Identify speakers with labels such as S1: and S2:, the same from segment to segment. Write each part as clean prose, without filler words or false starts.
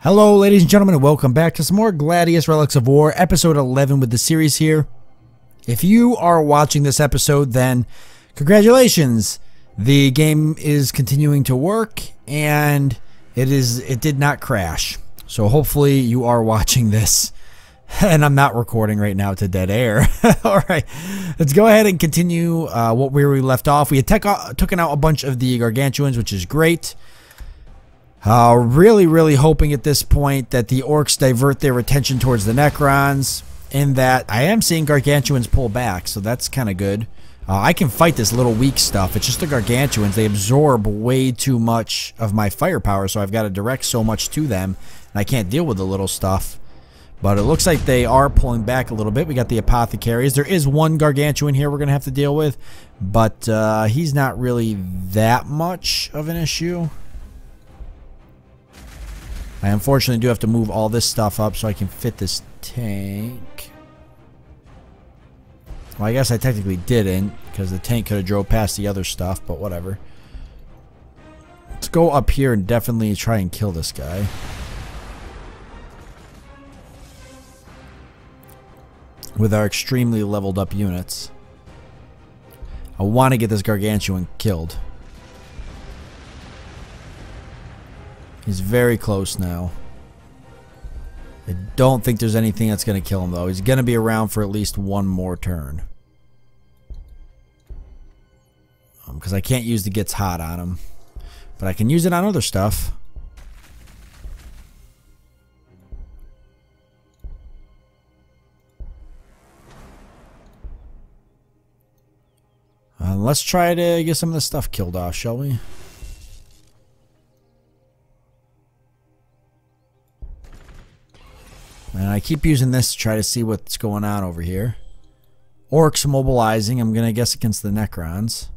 S1: Hello, ladies and gentlemen, and welcome back to some more Gladius Relics of War, episode 11 with the series here. If you are watching this episode, then congratulations. The game is continuing to work, and it did not crash. So hopefully you are watching this, and I'm not recording right now to dead air. All right, let's go ahead and continue where we left off. We had taken out a bunch of the gargantuans, which is great. Really hoping at this point that the orcs divert their attention towards the Necrons, in that I am seeing gargantuans pull back, so that's kind of good. I can fight this little weak stuff. It's just the gargantuans. They absorb way too much of my firepower, so I've got to direct so much to them, and I can't deal with the little stuff. But it looks like they are pulling back a little bit. We got the apothecaries. There is one gargantuan here we're going to have to deal with, but he's not really that much of an issue. I unfortunately do have to move all this stuff up so I can fit this tank. Well, I guess I technically didn't, because the tank could have drove past the other stuff, but whatever. Let's go up here and definitely try and kill this guy. With our extremely leveled up units. I want to get this gargantuan killed. He's very close now. I don't think there's anything that's going to kill him, though. He's going to be around for at least one more turn. Because I can't use the gets hot on him. But I can use it on other stuff. Let's try to get some of this stuff killed off, shall we? And I keep using this to try to see what's going on over here. Orcs mobilizing, I'm going to guess against the Necrons.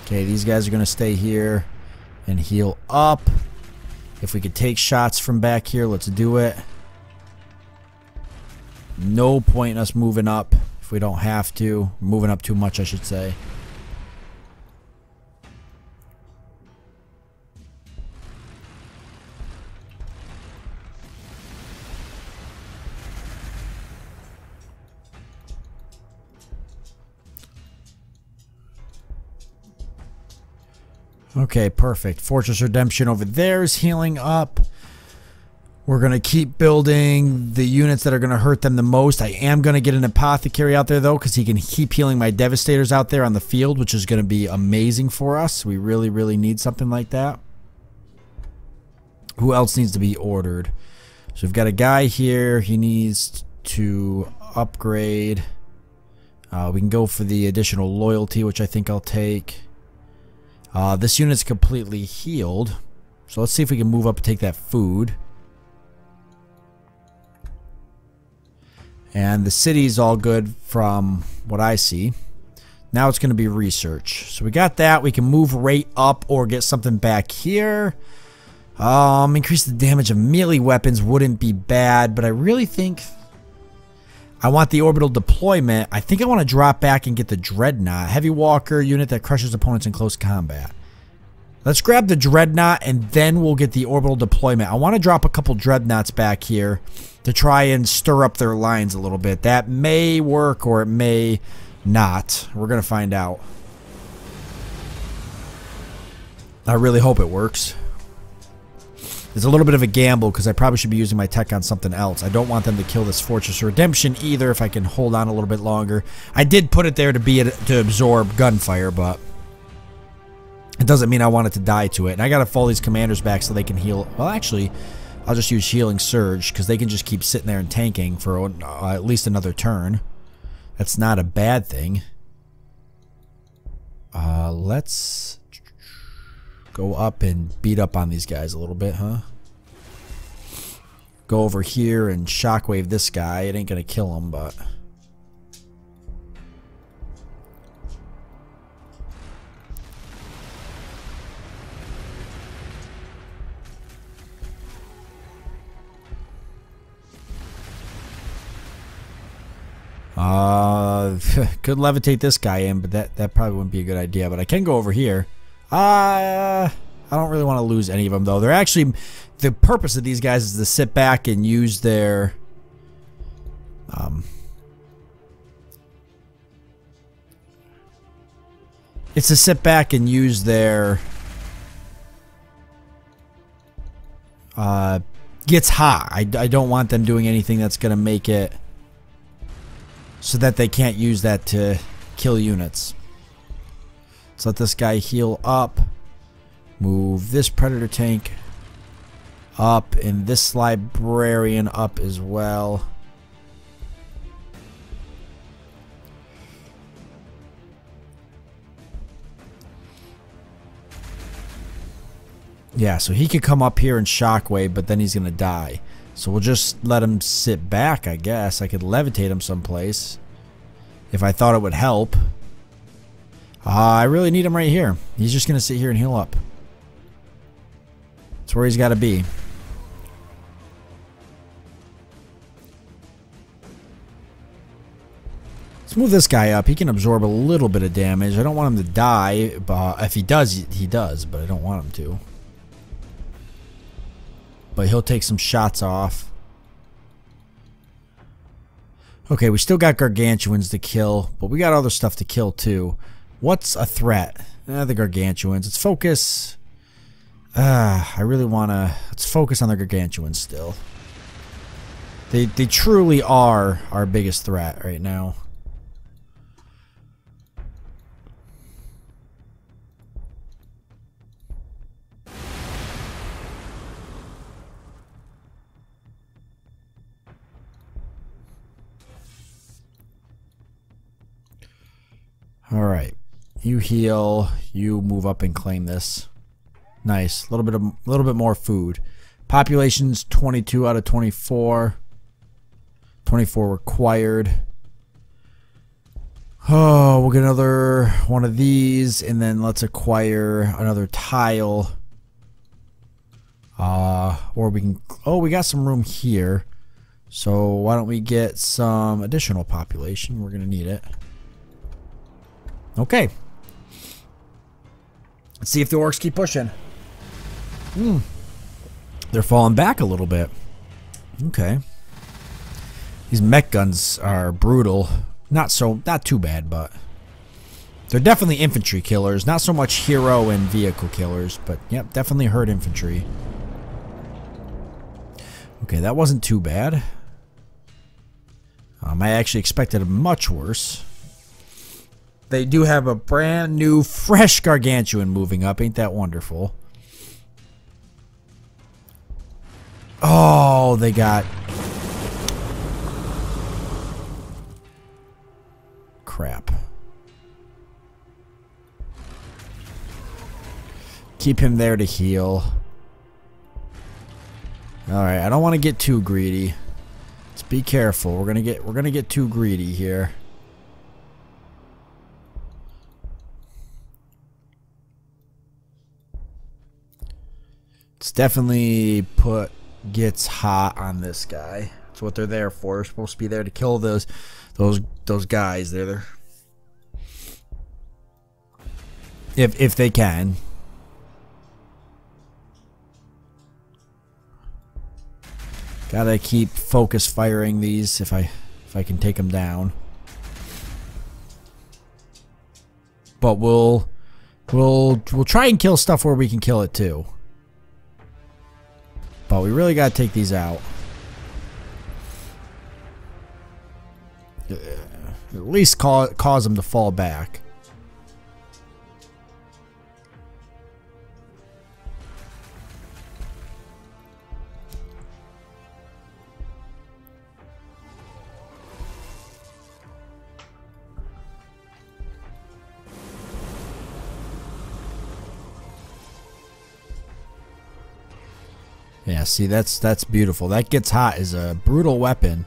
S1: Okay, these guys are going to stay here and heal up. If we could take shots from back here, let's do it. No point in us moving up if we don't have to. Moving up too much, I should say. Okay, perfect. Fortress Redemption over there is healing up. We're going to keep building the units that are going to hurt them the most. I am going to get an apothecary out there, though, because he can keep healing my devastators out there on the field, which is going to be amazing for us. We really need something like that. Who else needs to be ordered? So we've got a guy here. He needs to upgrade. We can go for the additional loyalty, which I think I'll take. This unit's completely healed. So let's see if we can move up and take that food. And the city's all good from what I see. Now it's going to be research. So we got that. We can move right up or get something back here. Increase the damage of melee weapons wouldn't be bad, but I really think I want the orbital deployment. I think I want to drop back and get the Dreadnought. Heavy walker unit that crushes opponents in close combat. Let's grab the Dreadnought and then we'll get the orbital deployment. I want to drop a couple Dreadnoughts back here to try and stir up their lines a little bit. That may work or it may not. We're going to find out. I really hope it works. It's a little bit of a gamble because I probably should be using my tech on something else. I don't want them to kill this Fortress Redemption either if I can hold on a little bit longer. I did put it there to absorb gunfire, but it doesn't mean I want it to die to it. And I got to fall these commanders back so they can heal. Well, actually, I'll just use Healing Surge because they can just keep sitting there and tanking for at least another turn. That's not a bad thing. Let's go up and beat up on these guys a little bit, huh? Go over here and shockwave this guy. It ain't gonna kill him, but Could levitate this guy in, but that probably wouldn't be a good idea. But I can go over here. I don't really want to lose any of them, though. They're actually... The purpose of these guys is to sit back and use their... It's to sit back and use their... Gets hot. I don't want them doing anything that's going to make it... So that they can't use that to kill units. Let's let this guy heal up. Move this Predator tank up. And this Librarian up as well. Yeah, so he could come up here and shockwave, but then he's going to die. So we'll just let him sit back, I guess. I could levitate him someplace if I thought it would help. I really need him right here. He's just going to sit here and heal up. That's where he's got to be. Let's move this guy up. He can absorb a little bit of damage. I don't want him to die. But if he does, he does. But I don't want him to. But he'll take some shots off. Okay, we still got Gargantuans to kill, but we got other stuff to kill too. What's a threat? The Gargantuans. Let's focus. I really want to... Let's focus on the Gargantuans still. They truly are our biggest threat right now. Alright, you heal, you move up and claim this. Nice, a little bit more food. Population's 22 out of 24. 24 required. Oh, we'll get another one of these, and then let's acquire another tile. Or we can... Oh, we got some room here. So why don't we get some additional population? We're going to need it. Okay. Let's see if the orcs keep pushing. They're falling back a little bit. Okay. These mech guns are brutal. Not too bad, but they're definitely infantry killers. Not so much hero and vehicle killers, but yep, definitely hurt infantry. Okay, that wasn't too bad. I actually expected it much worse. They do have a brand new, fresh Gargantuan moving up. Ain't that wonderful? Oh, they got... Crap. Keep him there to heal. Alright, I don't want to get too greedy. Let's be careful. We're gonna get too greedy here. It's definitely gets hot on this guy. That's what they're there for. They're supposed to be there to kill those guys. They're there if they can. Gotta keep focus firing these if I can take them down. But we'll try and kill stuff where we can kill it too. But we really gotta take these out. At least cause them to fall back. Yeah, see, that's beautiful. That gets hot is a brutal weapon.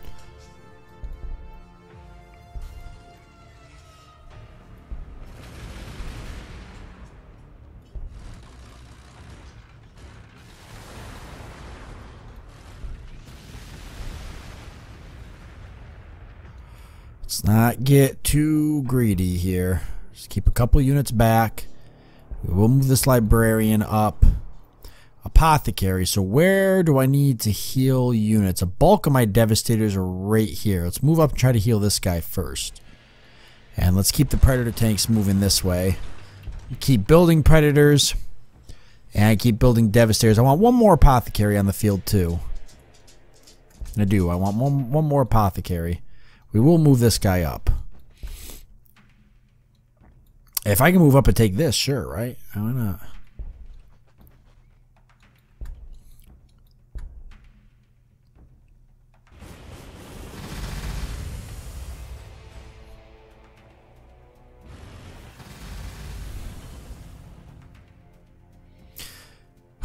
S1: Let's not get too greedy here. Just keep a couple units back. We will move this librarian up. Apothecary. So where do I need to heal units? A bulk of my devastators are right here. Let's move up and try to heal this guy first. And let's keep the predator tanks moving this way. Keep building predators. And keep building devastators. I want one more apothecary on the field too. I do. I want one more apothecary. We will move this guy up. If I can move up and take this, sure, right? Why not?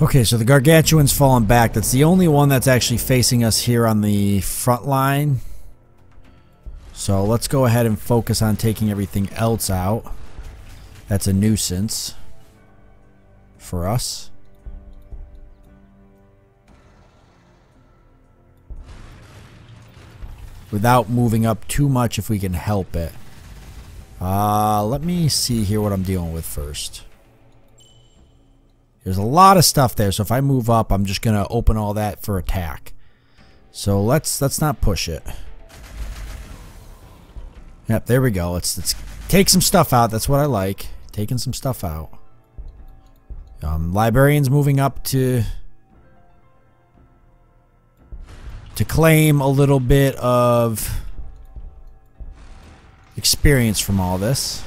S1: Okay, so the Gargantuan's fallen back. That's the only one that's actually facing us here on the front line. So let's go ahead and focus on taking everything else out. That's a nuisance for us. Without moving up too much if we can help it. Let me see here what I'm dealing with first. There's a lot of stuff there, so if I move up, I'm just going to open all that for attack. So let's not push it. Yep, there we go. Let's take some stuff out. That's what I like. Taking some stuff out. Librarian's moving up to claim a little bit of experience from all this.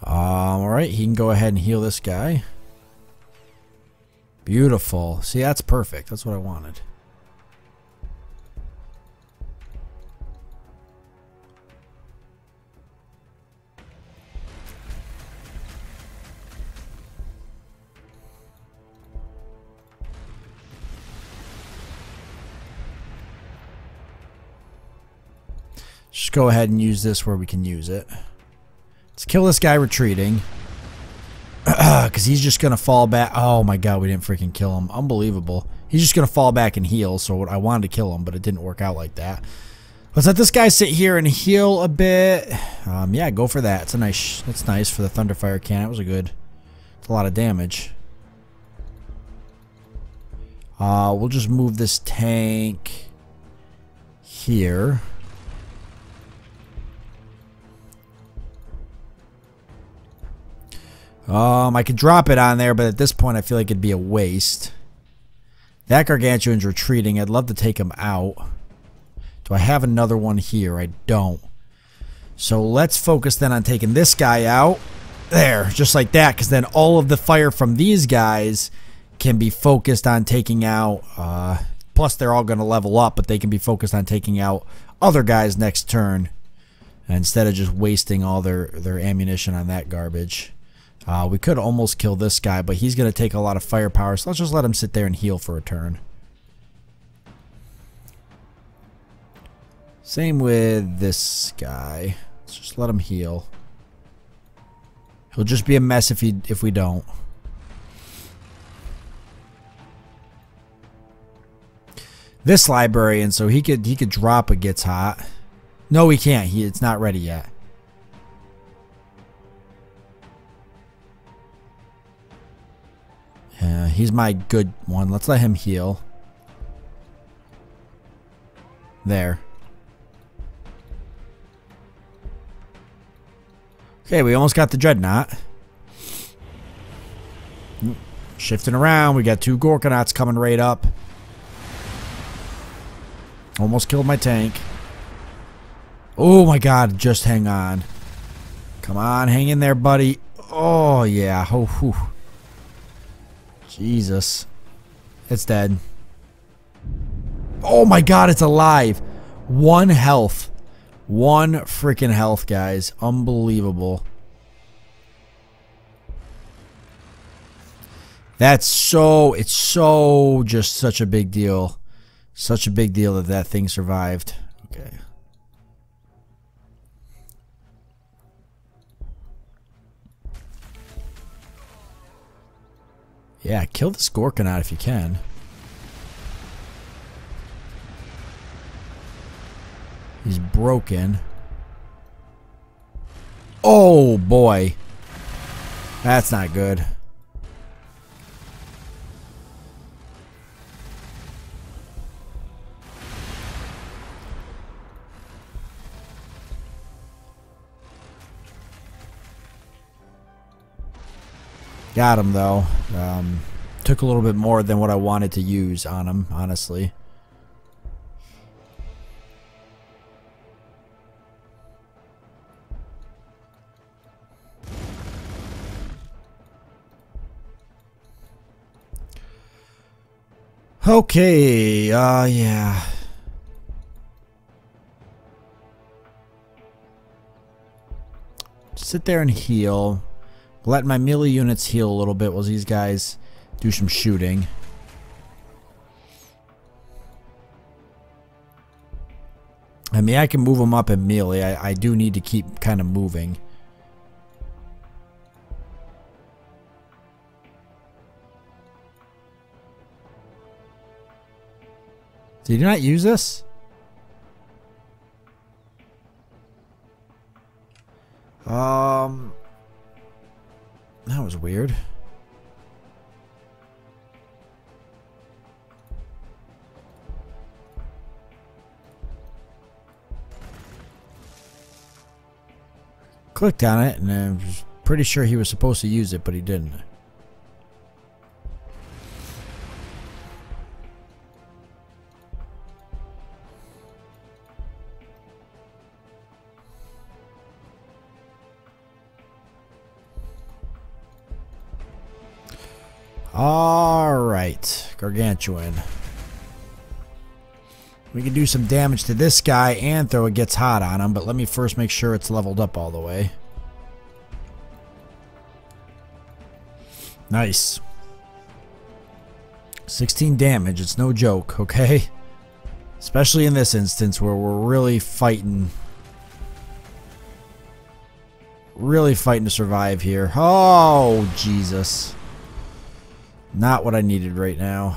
S1: Alright, he can go ahead and heal this guy. Beautiful. See, that's perfect. That's what I wanted. Just go ahead and use this where we can use it. Let's kill this guy retreating. Because he's just going to fall back. Oh my god, we didn't freaking kill him. Unbelievable. He's just going to fall back and heal. So I wanted to kill him, but it didn't work out like that. Let's let this guy sit here and heal a bit. Yeah, go for that. That's nice for the Thunderfire cannon. It was it's a lot of damage. We'll just move this tank here. I could drop it on there, but at this point I feel like it'd be a waste. That Gargantuan's retreating. I'd love to take him out. Do I have another one here? I don't. So let's focus then on taking this guy out. There, just like that, because then all of the fire from these guys can be focused on taking out. Plus they're all going to level up, but they can be focused on taking out other guys next turn. Instead of just wasting all their ammunition on that garbage. We could almost kill this guy, but he's going to take a lot of firepower, so let's just let him sit there and heal for a turn. Same with this guy. Let's just let him heal. He'll just be a mess if we don't. This librarian, so he could drop a gets hot. No, he can't. It's not ready yet. He's my good one. Let's let him heal. There. Okay, we almost got the Dreadnought. Shifting around. We got two Gorkonauts coming right up. Almost killed my tank. Oh my god, just hang on. Come on, hang in there, buddy. Oh, yeah. Oh, whew. Jesus. It's dead. Oh my god, it's alive. 1 health. 1 freaking health, guys. Unbelievable. It's so just such a big deal. Such a big deal that thing survived. Okay. Yeah, kill this Gorkanaut if you can. He's broken. Oh, boy. That's not good. Got him, though. Took a little bit more than what I wanted to use on him, honestly. Okay, yeah. Sit there and heal. Let my melee units heal a little bit while these guys do some shooting. I mean, I can move them up in melee. I do need to keep kind of moving. Did you not use this? That was weird. Clicked on it, and I was pretty sure he was supposed to use it, but he didn't. Alright, Gargantuan. We can do some damage to this guy and throw It Gets Hot on him, but let me first make sure it's leveled up all the way. Nice. 16 damage, it's no joke, okay? Especially in this instance where we're really fighting. Really fighting to survive here. Oh, Jesus. Not what I needed right now.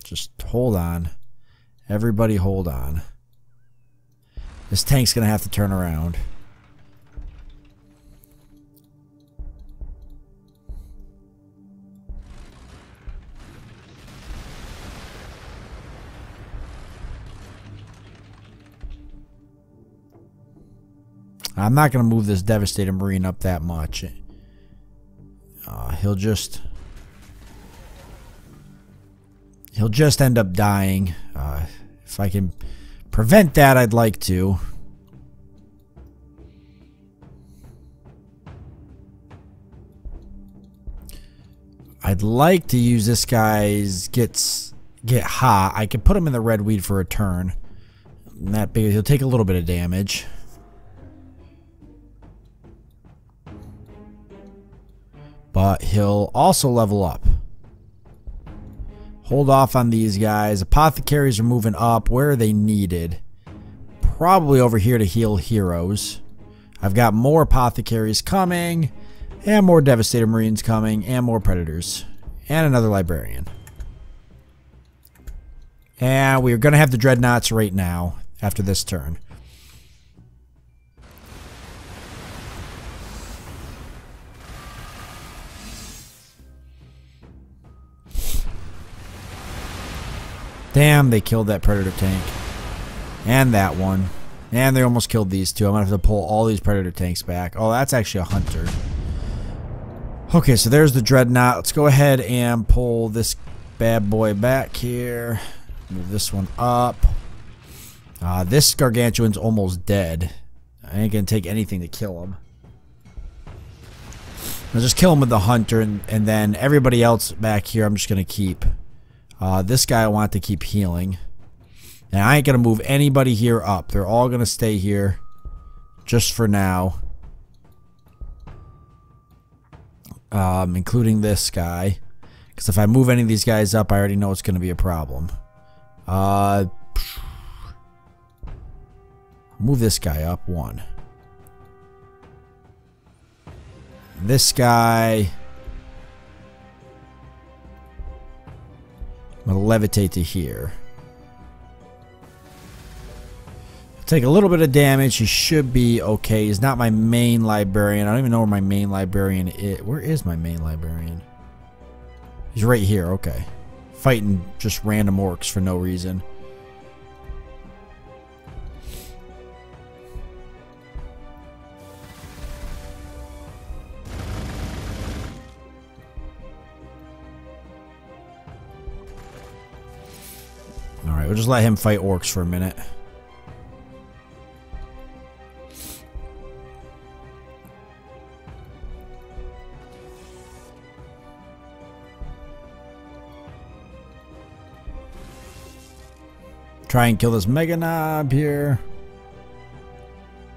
S1: Just hold on. Everybody hold on. This tank's gonna have to turn around. I'm not gonna move this Devastator Marine up that much. He'll just end up dying. If I can prevent that, I'd like to. I'd like to use this guy's get hot. I can put him in the red weed for a turn. That big, he'll take a little bit of damage. But he'll also level up. Hold off on these guys. Apothecaries are moving up. Where are they needed? Probably over here to heal heroes. I've got more Apothecaries coming. And more Devastator Marines coming. And more Predators. And another Librarian. And we're going to have the Dreadnoughts right now. After this turn. Damn, they killed that Predator tank. And that one. And they almost killed these two. I'm going to have to pull all these Predator tanks back. Oh, that's actually a Hunter. Okay, so there's the Dreadnought. Let's go ahead and pull this bad boy back here. Move this one up. This Gargantuan's almost dead. I ain't going to take anything to kill him. I'll just kill him with the Hunter, and then everybody else back here I'm just going to keep. This guy I want to keep healing. And I ain't going to move anybody here up. They're all going to stay here. Just for now. Including this guy. Because if I move any of these guys up, I already know it's going to be a problem. Move this guy up. One. This guy. I'm going to levitate to here. Take a little bit of damage. He should be okay. He's not my main librarian. I don't even know where my main librarian is. Where is my main librarian? He's right here. Okay. Fighting just random orcs for no reason. Alright, we'll just let him fight orcs for a minute. Try and kill this Mega Knob here.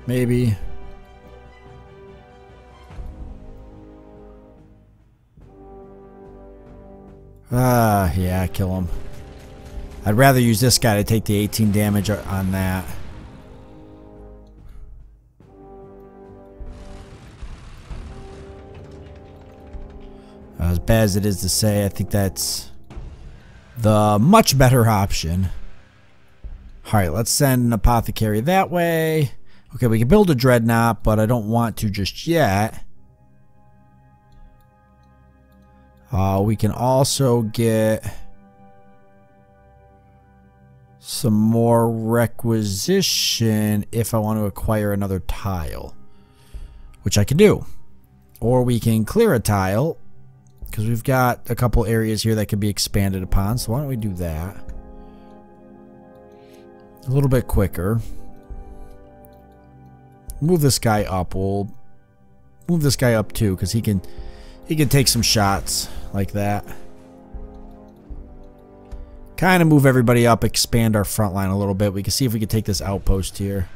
S1: Maybe. Yeah, kill him. I'd rather use this guy to take the 18 damage on that. As bad as it is to say, I think that's the much better option. Alright, let's send an apothecary that way. Okay, we can build a dreadnought, but I don't want to just yet. We can also get some more requisition if I want to acquire another tile, which I can do. Or we can clear a tile, because we've got a couple areas here that can be expanded upon. So why don't we do that? A little bit quicker. Move this guy up. We'll move this guy up too, because he can take some shots like that. Kind of move everybody up, expand our front line a little bit. We can see if we can take this outpost here.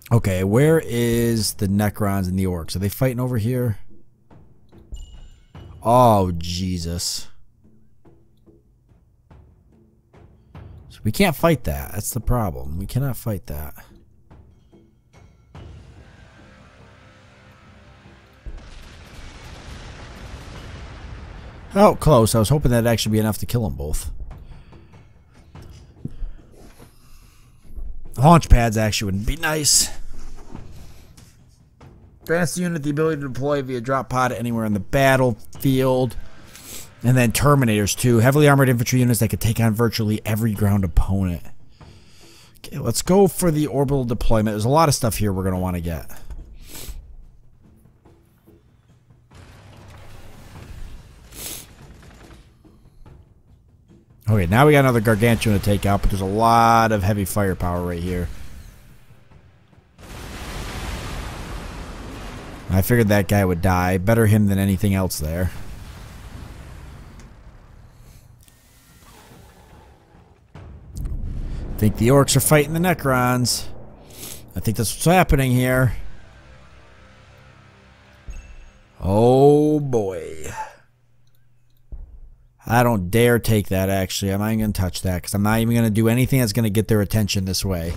S1: Okay, where is the Necrons and the Orcs? Are they fighting over here? Oh, Jesus. So we can't fight that. That's the problem. We cannot fight that. Oh, close. I was hoping that'd actually be enough to kill them both. Launch pads actually would be nice. Grants the unit the ability to deploy via drop pod anywhere on the battlefield. And then Terminators too. Heavily armored infantry units that could take on virtually every ground opponent. Okay, let's go for the orbital deployment. There's a lot of stuff here we're going to want to get. Okay, now we got another Gargantuan to take out, but there's a lot of heavy firepower right here. I figured that guy would die. Better him than anything else there. I think the Orcs are fighting the Necrons. I think that's what's happening here. Oh boy. I don't dare take that, actually. I'm not even going to touch that, because I'm not even going to do anything that's going to get their attention this way.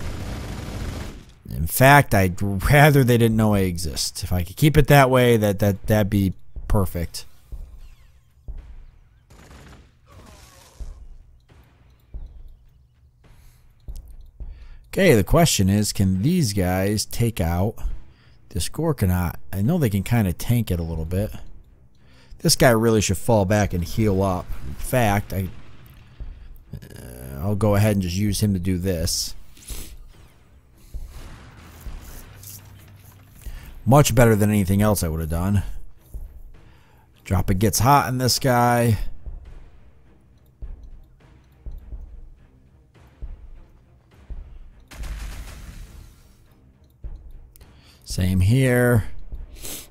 S1: In fact, I'd rather they didn't know I exist. If I could keep it that way, that'd be perfect. Okay, the question is, can these guys take out this Gorkanaut? I know they can kind of tank it a little bit. This guy really should fall back and heal up. In fact, I'll go ahead and just use him to do this. Much better than anything else I would have done. Drop it gets hot in this guy. Same here.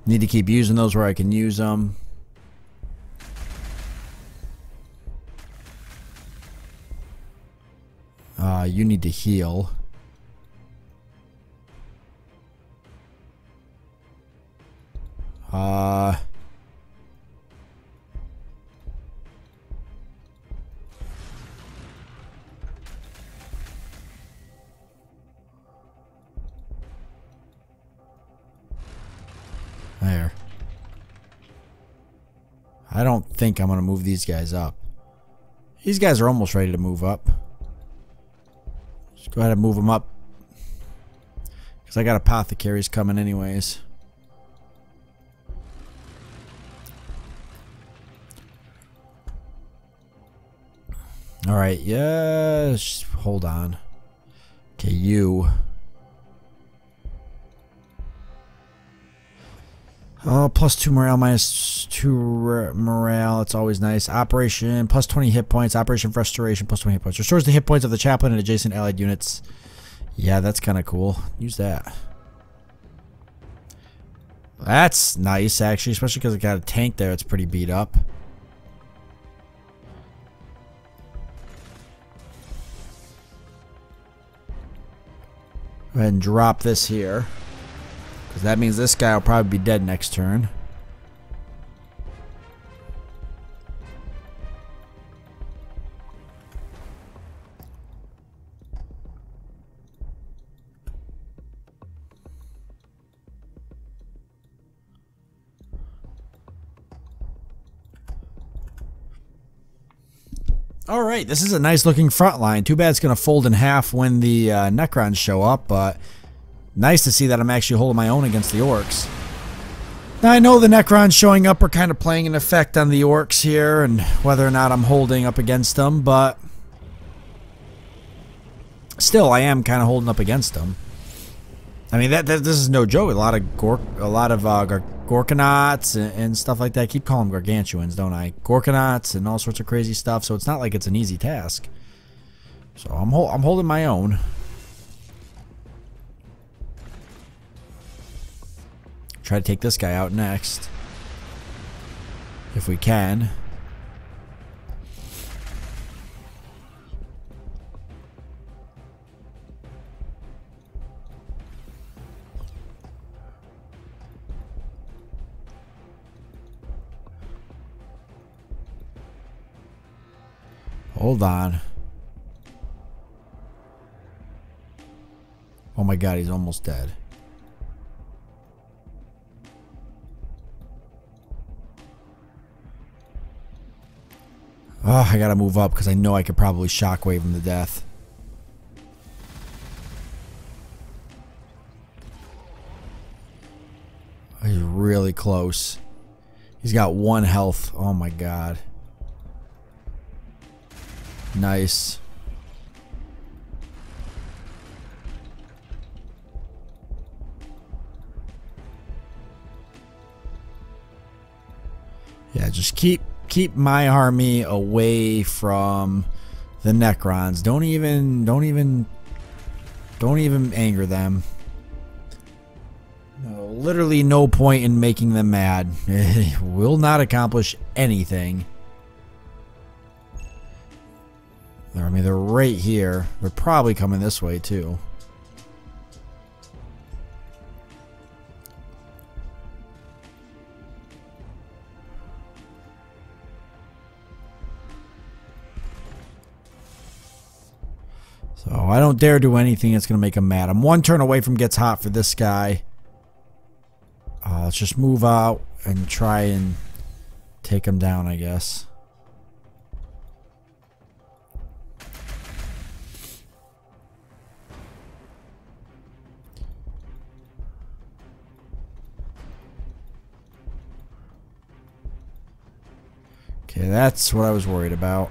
S1: Need to keep using those where I can use them. You need to heal. There. I don't think I'm going to move these guys up. These guys are almost ready to move up. Just go ahead and move them up. Because I got apothecaries coming anyways. Alright, yes. Hold on. Okay, you. Oh, +2 morale, -2 morale. It's always nice. Operation, +20 hit points. Operation Restoration, +20 hit points. Restores the hit points of the chaplain and adjacent allied units. Yeah, that's kind of cool. Use that. That's nice, actually, especially because it got a tank there. It's pretty beat up. Go ahead and drop this here. Because that means this guy will probably be dead next turn. Alright, this is a nice looking front line. Too bad it's going to fold in half when the Necrons show up, but nice to see that I'm actually holding my own against the Orcs. Now I know the Necrons showing up are kind of playing an effect on the Orcs here and whether or not I'm holding up against them, but still I am kind of holding up against them. I mean this is no joke. A lot of Gorkanauts and stuff like that. I keep calling them Gargantuans, don't I? Gorkanauts and all sorts of crazy stuff. So it's not like it's an easy task. So I'm holding my own. Try to take this guy out next, if we can. Hold on. Oh my god, he's almost dead. Oh, I gotta move up because I know I could probably shockwave him to death. He's really close. He's got 1 health. Oh my god. Nice. Yeah, just keep my army away from the Necrons. Don't even anger them. No, literally no point in making them mad. It will not accomplish anything. I mean, they're right here. They're probably coming this way too. So I don't dare do anything that's going to make him mad. I'm 1 turn away from gets hot for this guy. Let's just move out and try and take him down, I guess. Okay, that's what I was worried about.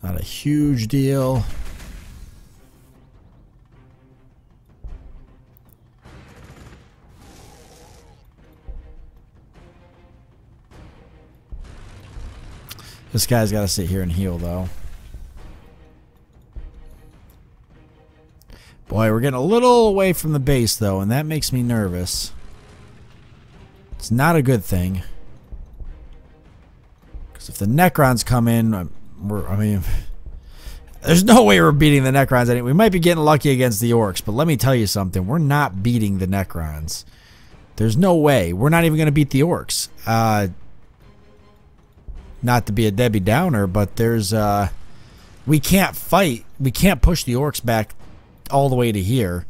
S1: Not a huge deal. This guy's got to sit here and heal, though. Boy, we're getting a little away from the base, though, and that makes me nervous. It's not a good thing. Because if the Necrons come in, I mean, there's no way we're beating the Necrons. We might be getting lucky against the Orcs, but let me tell you something. We're not beating the Necrons. There's no way. We're not even going to beat the Orcs. Not to be a Debbie Downer, but there's we can't fight. We can't push the Orcs back all the way to here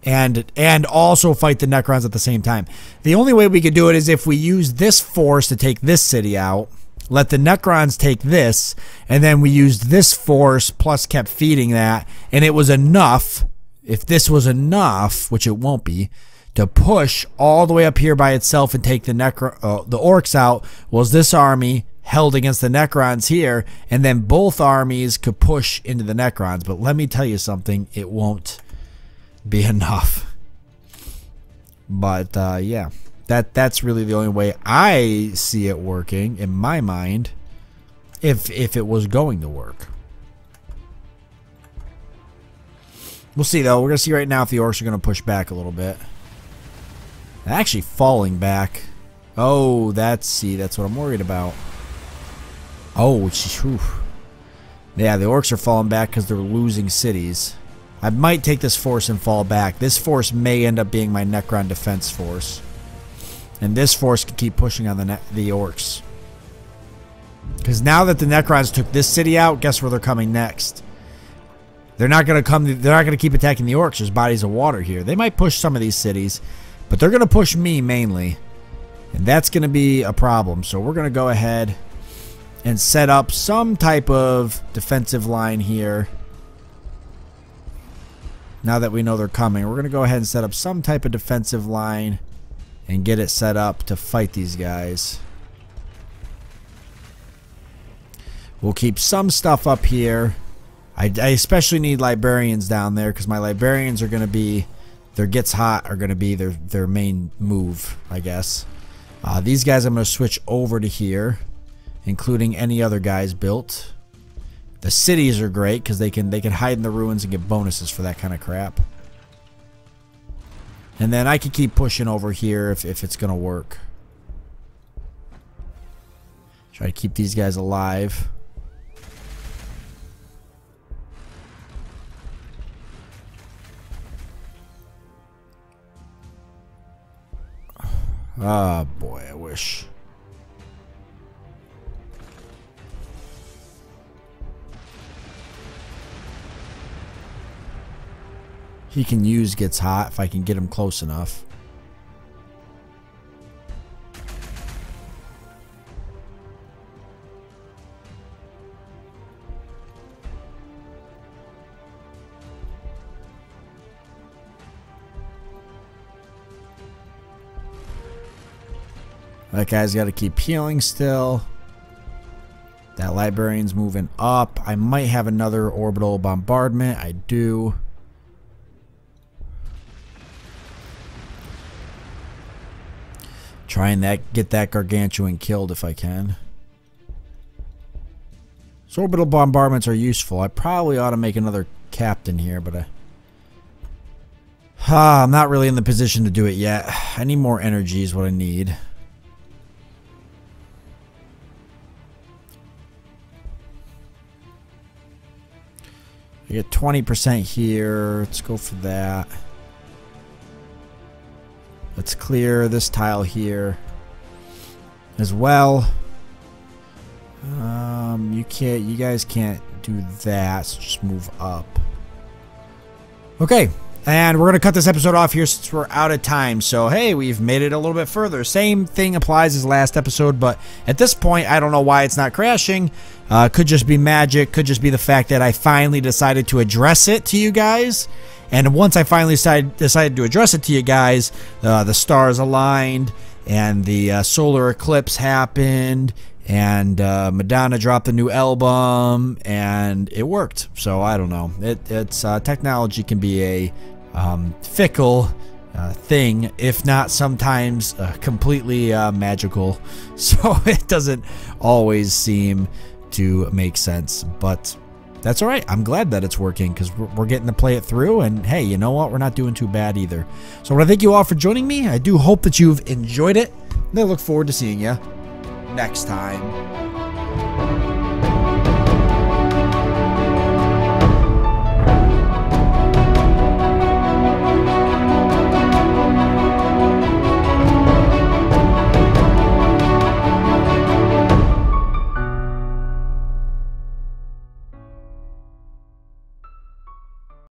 S1: and also fight the Necrons at the same time. The only way we could do it is if we use this force to take this city out, let the Necrons take this, and then we used this force plus kept feeding that, and it was enough, if this was enough, which it won't be, to push all the way up here by itself and take the orcs out, was this army held against the Necrons here, and then both armies could push into the Necrons. But let me tell you something, it won't be enough. But yeah, that's really the only way I see it working in my mind, if it was going to work. We'll see though. We're gonna see right now if the orcs are gonna push back a little bit. They're actually falling back. Oh, that's what I'm worried about. Oh, yeah, the orcs are falling back because they're losing cities. I might take this force and fall back. This force may end up being my Necron defense force. And this force can keep pushing on the orcs. Because now that the Necrons took this city out, guess where they're coming next? They're not going to come. They're not going to keep attacking the orcs. There's bodies of water here. They might push some of these cities, but they're going to push me mainly. And that's going to be a problem. So we're going to go ahead and set up some type of defensive line here. Now that we know they're coming, we're going to go ahead and set up some type of defensive line and get it set up to fight these guys. We'll keep some stuff up here. I especially need librarians down there because my librarians are going to be, their gets hot are going to be their main move, I guess. These guys I'm going to switch over to here, including any other guys built. The cities are great because they can hide in the ruins and get bonuses for that kind of crap. And then I can keep pushing over here if it's going to work. Try to keep these guys alive. Oh boy, I wish. He can use gets hot if I can get him close enough. That guy's got to keep healing still. That librarian's moving up. I might have another orbital bombardment. I do. Try and get that gargantuan killed if I can. So orbital bombardments are useful. I probably ought to make another captain here, but I'm not really in the position to do it yet. I need more energy is what I need. I get 20% here. Let's go for that. Let's clear this tile here as well. You guys can't do that, so just move up. Okay, and we're gonna cut this episode off here since we're out of time. So hey, we've made it a little bit further. Same thing applies as last episode, but at this point, I don't know why it's not crashing. Could just be magic. Could just be the fact that I finally decided to address it to you guys. And once I finally decided to address it to you guys, the stars aligned, and the solar eclipse happened, and Madonna dropped a new album, and it worked. So I don't know. It's technology can be a fickle thing, if not sometimes completely magical. So it doesn't always seem to make sense, but that's all right. I'm glad that it's working because we're getting to play it through, and hey, you know what? We're not doing too bad either. So I want to thank you all for joining me. I do hope that you've enjoyed it, and I look forward to seeing you next time.